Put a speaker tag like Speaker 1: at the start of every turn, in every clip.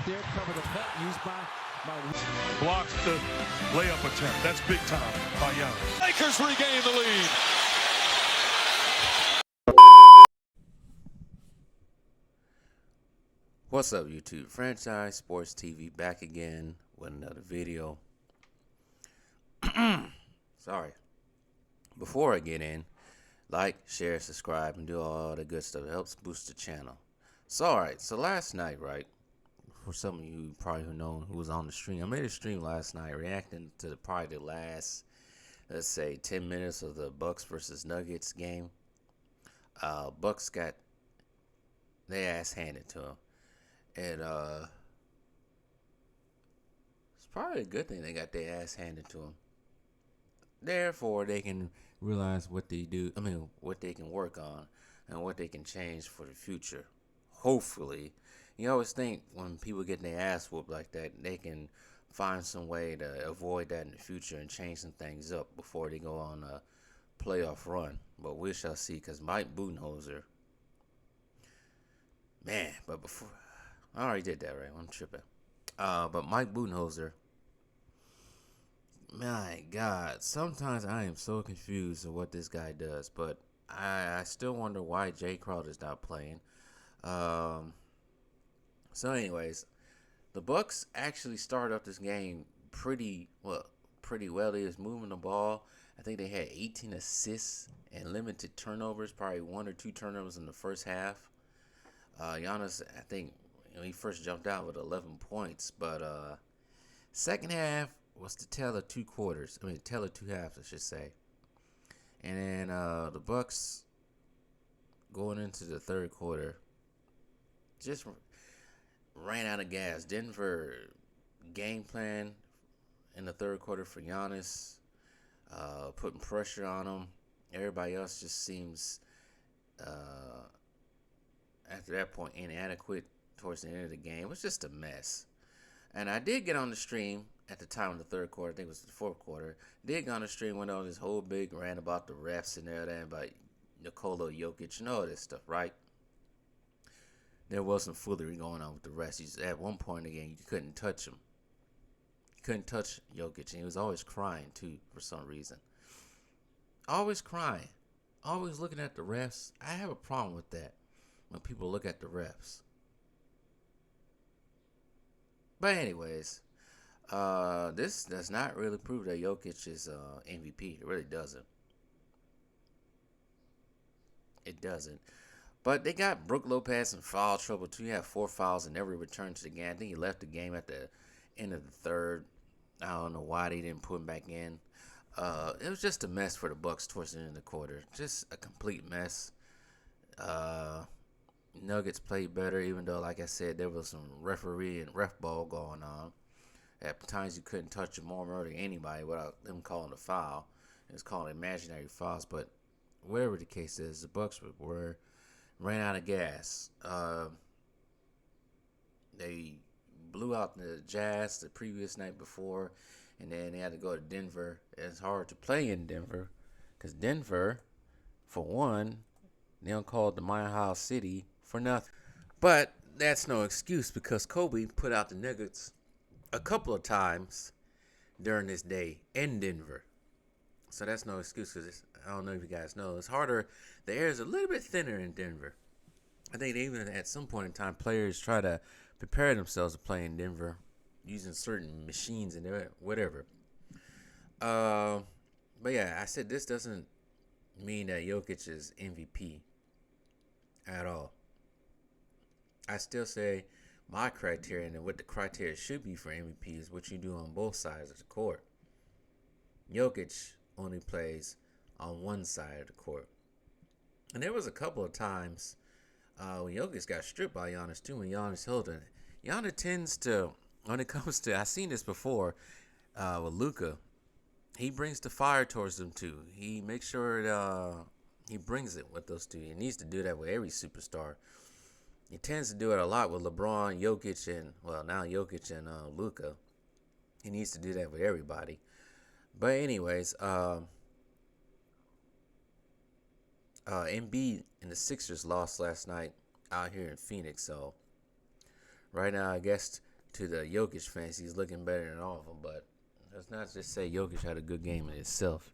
Speaker 1: there, cover the cut used by
Speaker 2: Blocks the layup attempt. That's big time by Giannis. Lakers regain the lead.
Speaker 3: What's up, YouTube? Franchise Sports TV back again with another video. Sorry. Before I get in, like, share, subscribe, and do all the good stuff. It helps boost the channel. So, alright, so last night, right, for some of you probably who was on the stream, I made a stream last night reacting to probably the last, let's say, 10 minutes of the Bucks versus Nuggets game. Bucks got their ass handed to them. And it's probably a good thing they got their ass handed to them. Therefore, they can realize what they do. What they can work on and what they can change for the future. Hopefully, you always think when people get their ass whooped like that, they can find some way to avoid that in the future and change some things up before they go on a playoff run. But we shall see, because Mike Budenholzer, man, but before. I already did that, right? I'm tripping. But Mike Budenholzer, my God, sometimes I am so confused of what this guy does. But I still wonder why Jay Crowder's not playing. So, anyways, the Bucks actually started up this game pretty well. They was moving the ball. I think they had 18 assists and limited turnovers, probably 1 or 2 turnovers in the first half. Giannis, I think, he first jumped out with 11 points, but second half was the tale of two quarters. Tale of two halves, I should say. And then the Bucks going into the third quarter just ran out of gas. Denver game plan in the third quarter for Giannis, putting pressure on him. Everybody else just seems after that point inadequate. Towards the end of the game, it was just a mess. And I did get on the stream at the time of the third quarter. I think it was the fourth quarter. Did get on the stream, went on this whole big rant about the refs and everything, about Nikola, Jokic, and all this stuff, right? There was some foolery going on with the refs. At one point again, you couldn't touch him. You couldn't touch Jokic, and he was always crying too for some reason. Always crying, always looking at the refs. I have a problem with that when people look at the refs. But anyways, this does not really prove that Jokic is MVP. It really doesn't. It doesn't. But they got Brook Lopez in foul trouble too. He had 4 fouls and never returned to the game. I think he left the game at the end of the third. I don't know why they didn't put him back in. It was just a mess for the Bucks towards the end of the quarter. Just a complete mess. Nuggets played better, even though, like I said, there was some referee and ref ball going on. At times, you couldn't touch them more than anybody without them calling a foul. It was called imaginary fouls, but whatever the case is, the Bucks ran out of gas. They blew out the Jazz the previous night before, and then they had to go to Denver. It's hard to play in Denver because Denver, for one, they don't call it the Mile High City for nothing. But that's no excuse because Kobe put out the Nuggets a couple of times during this day in Denver. So that's no excuse because I don't know if you guys know. It's harder. The air is a little bit thinner in Denver. I think even at some point in time, players try to prepare themselves to play in Denver using certain machines and whatever. But yeah, I said this doesn't mean that Jokic is MVP at all. I still say my criteria and what the criteria should be for MVP is what you do on both sides of the court. Jokic only plays on one side of the court. And there was a couple of times when Jokic got stripped by Giannis too, when Giannis held it. Giannis tends to, when it comes to, I've seen this before with Luka, he brings the fire towards them too. He makes sure he brings it with those two. He needs to do that with every superstar. He tends to do it a lot with LeBron, Jokic, and, well, now Jokic and Luka. He needs to do that with everybody. But anyways, Embiid and the Sixers lost last night out here in Phoenix. So right now, I guess to the Jokic fans, he's looking better than all of them. But let's not just say Jokic had a good game in itself.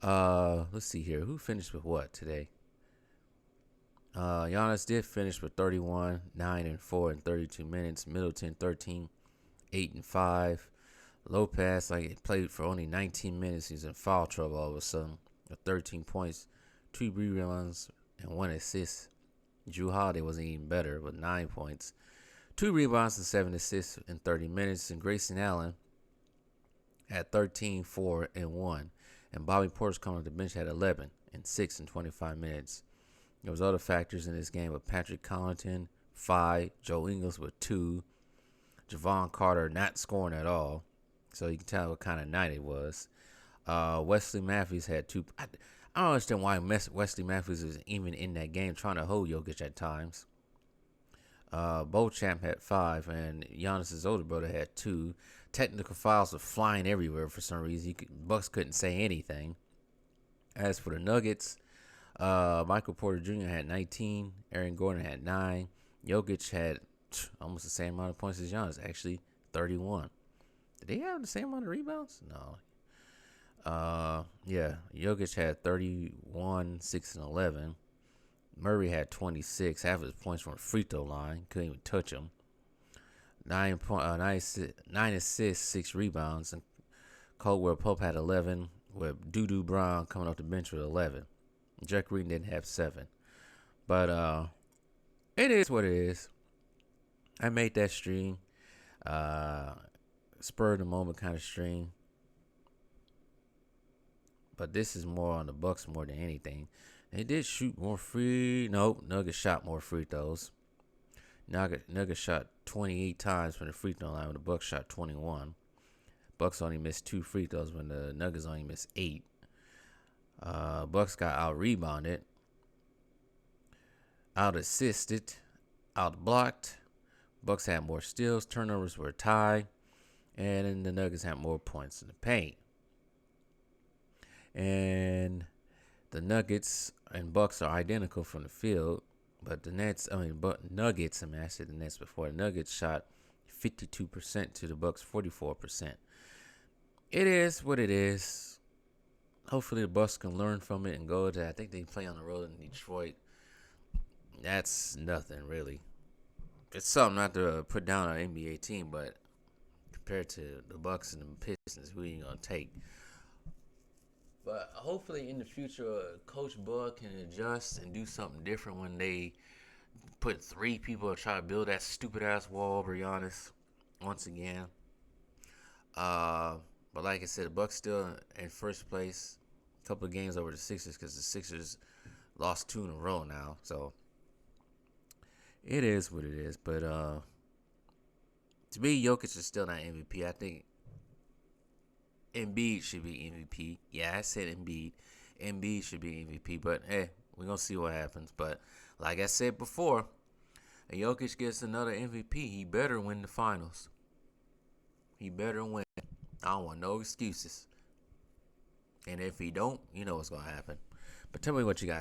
Speaker 3: Let's see here. Who finished with what today? Giannis did finish with 31, 9 and 4 in 32 minutes. Middleton 13, 8 and 5. Lopez, like, he played for only 19 minutes. He's in foul trouble all of a sudden. With 13 points, 2 rebounds, and 1 assist. Drew Holiday wasn't even better with 9 points, 2 rebounds and 7 assists in 30 minutes. And Grayson Allen had 13, 4 and 1. And Bobby Portis coming off the bench had 11 and 6 in 25 minutes. There was other factors in this game with Patrick Connaughton, 5, Joe Ingles with 2, Javon Carter not scoring at all. So you can tell what kind of night it was. Wesley Matthews had 2. I don't understand why Wesley Matthews was even in that game trying to hold Jokic at times. Beauchamp had 5, and Giannis' older brother had 2. Technical fouls were flying everywhere for some reason. Bucks couldn't say anything. As for the Nuggets, Michael Porter Jr. had 19. Aaron Gordon had 9. Jokic had almost the same amount of points as Giannis, actually 31. Did they have the same amount of rebounds? No. Yeah, Jokic had 31, 6, and 11. Murray had 26. Half of his points from the free throw line. Couldn't even touch him. 9 assists, 6 rebounds. And Caldwell Pope had 11, with Doo Brown coming off the bench with 11. Jack Green didn't have 7. But it is what it is. I made that stream. Spur of the moment kind of stream. But this is more on the Bucks more than anything. They did shoot more free. Nope, Nuggets shot more free throws. Nuggets shot 28 times from the free throw line when the Bucks shot 21. Bucks only missed 2 free throws when the Nuggets only missed 8. Bucks got out-rebounded, out-assisted, out-blocked. Bucks had more steals. Turnovers were tied. And then the Nuggets had more points in the paint. And the Nuggets and Bucks are identical from the field. But the Nuggets, I said the Nets before. The Nuggets shot 52% to the Bucks 44%. It is what it is. Hopefully the Bucks can learn from it and go to, I think they play on the road in Detroit. That's nothing, really. It's something not to put down on an NBA team, but compared to the Bucks and the Pistons, who ain't going to take? But hopefully in the future, Coach Bud can adjust and do something different when they put 3 people to try to build that stupid-ass wall over Giannis once again. But like I said, the Bucks still in first place. A couple of games over the Sixers because the Sixers lost 2 in a row now. So it is what it is. But to me, Jokic is still not MVP. I think Embiid should be MVP. Yeah, I said Embiid. Embiid should be MVP. But hey, we're going to see what happens. But like I said before, if Jokic gets another MVP, he better win the finals. He better win. I don't want no excuses. And if he don't, you know what's going to happen. But tell me what you got.